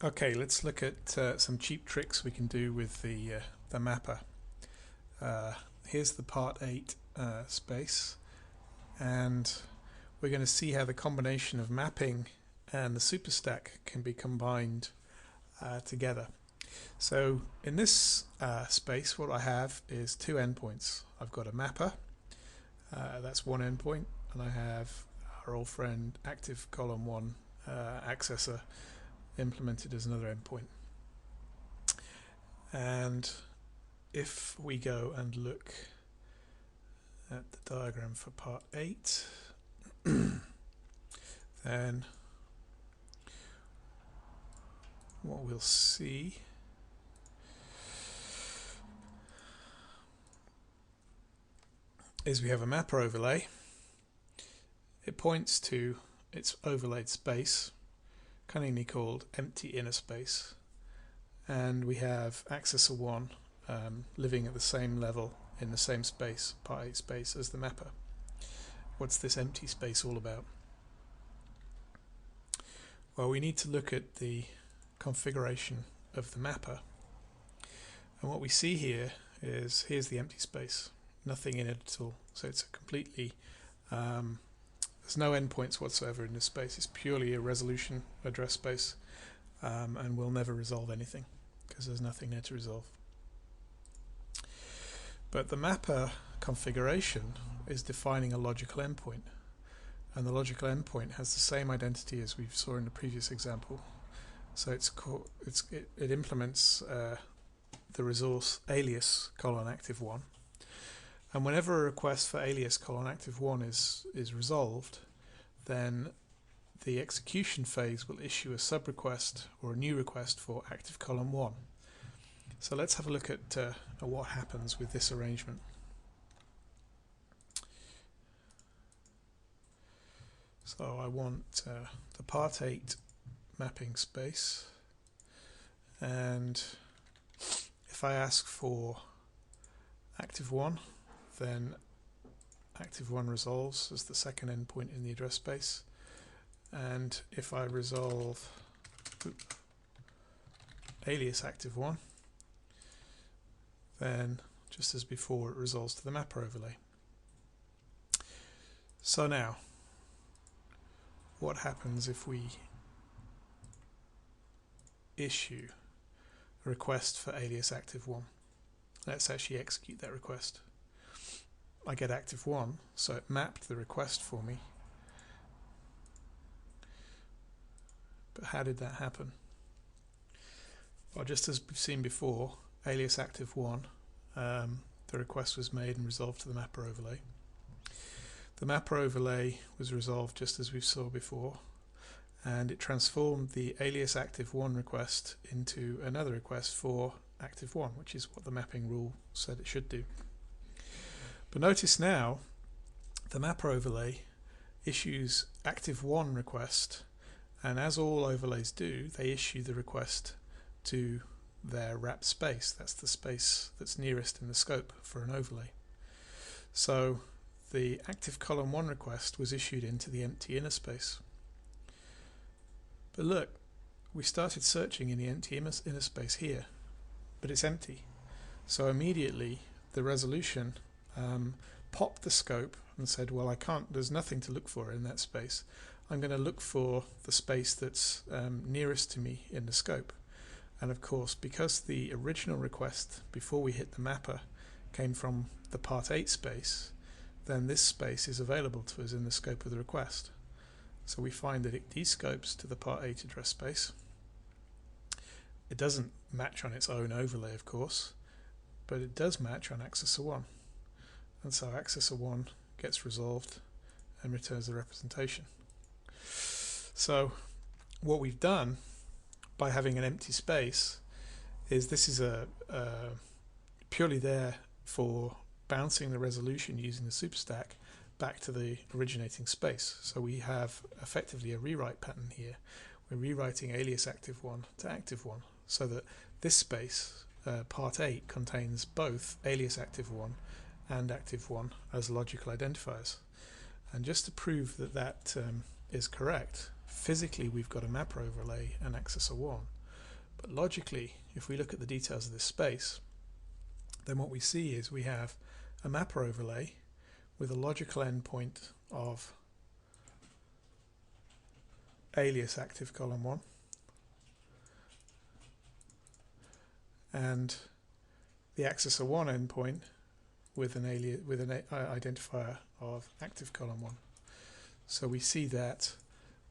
Okay, let's look at some cheap tricks we can do with the mapper. Here's the part 8 space, and we're going to see how the combination of mapping and the Superstack can be combined together. So in this space, what I have is two endpoints. I've got a mapper, that's one endpoint, and I have our old friend active column 1 accessor implemented as another endpoint. And if we go and look at the diagram for part 8, then what we'll see is we have a mapper overlay. It points to its overlaid space, cunningly called empty inner space, and we have accessor 1 living at the same level in the same space, part 8 space, as the mapper. What's this empty space all about? Well, we need to look at the configuration of the mapper, and what we see here is here's the empty space, nothing in it at all. So it's a completely there's no endpoints whatsoever in this space. It's purely a resolution address space, and we'll never resolve anything because there's nothing there to resolve. But the mapper configuration is defining a logical endpoint, and the logical endpoint has the same identity as we saw in the previous example. So it implements the resource alias :active 1. And whenever a request for alias :active 1 is resolved, then the execution phase will issue a sub request or a new request for active column 1. So let's have a look at what happens with this arrangement. So I want the part 8 mapping space, and if I ask for active 1, then active 1 resolves as the second endpoint in the address space, and if I resolve alias active 1, then just as before it resolves to the mapper overlay. So now what happens if we issue a request for alias active 1? Let's actually execute that request. I get active 1, so it mapped the request for me. But how did that happen? Well, just as we've seen before, alias active 1, the request was made and resolved to the mapper overlay. The mapper overlay was resolved just as we saw before, and it transformed the alias active 1 request into another request for active 1, which is what the mapping rule said it should do. But notice now the mapper overlay issues active 1 request, and as all overlays do, they issue the request to their wrap space. That's the space that's nearest in the scope for an overlay. So the active column 1 request was issued into the empty inner space. But look, we started searching in the empty inner space here, but it's empty. So immediately the resolution popped the scope and said, well, there's nothing to look for in that space. I'm going to look for the space that's nearest to me in the scope. And of course, because the original request before we hit the mapper came from the part 8 space, then this space is available to us in the scope of the request. So we find that it descopes to the part 8 address space. It doesn't match on its own overlay, of course, but it does match on accessor 1. And so accessor 1 gets resolved and returns the representation. So what we've done by having an empty space is this is purely there for bouncing the resolution using the Superstack back to the originating space. So we have effectively a rewrite pattern here. We're rewriting alias active 1 to active 1 so that this space, part 8, contains both alias active 1 and active 1 as logical identifiers. And just to prove that that is correct, physically we've got a mapper overlay and accessor 1. But logically, if we look at the details of this space, then what we see is we have a mapper overlay with a logical endpoint of alias active column 1 and the accessor 1 endpoint with an identifier of active column 1. So we see that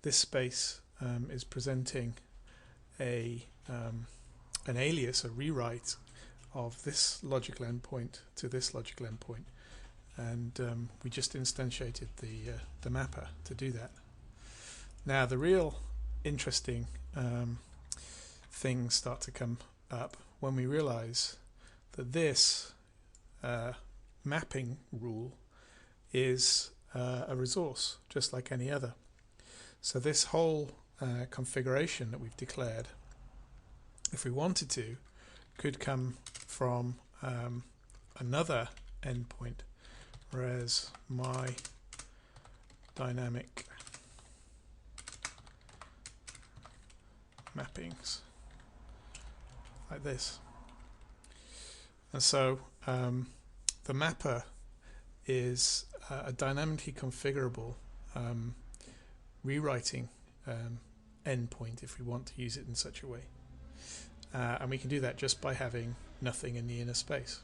this space is presenting an alias, a rewrite of this logical endpoint to this logical endpoint, and we just instantiated the mapper to do that. Now the real interesting things start to come up when we realize that this mapping rule is a resource just like any other. So this whole configuration that we've declared, if we wanted to, could come from another endpoint, whereas my dynamic mappings like this. And so the mapper is a dynamically configurable rewriting endpoint if we want to use it in such a way. And we can do that just by having nothing in the inner space.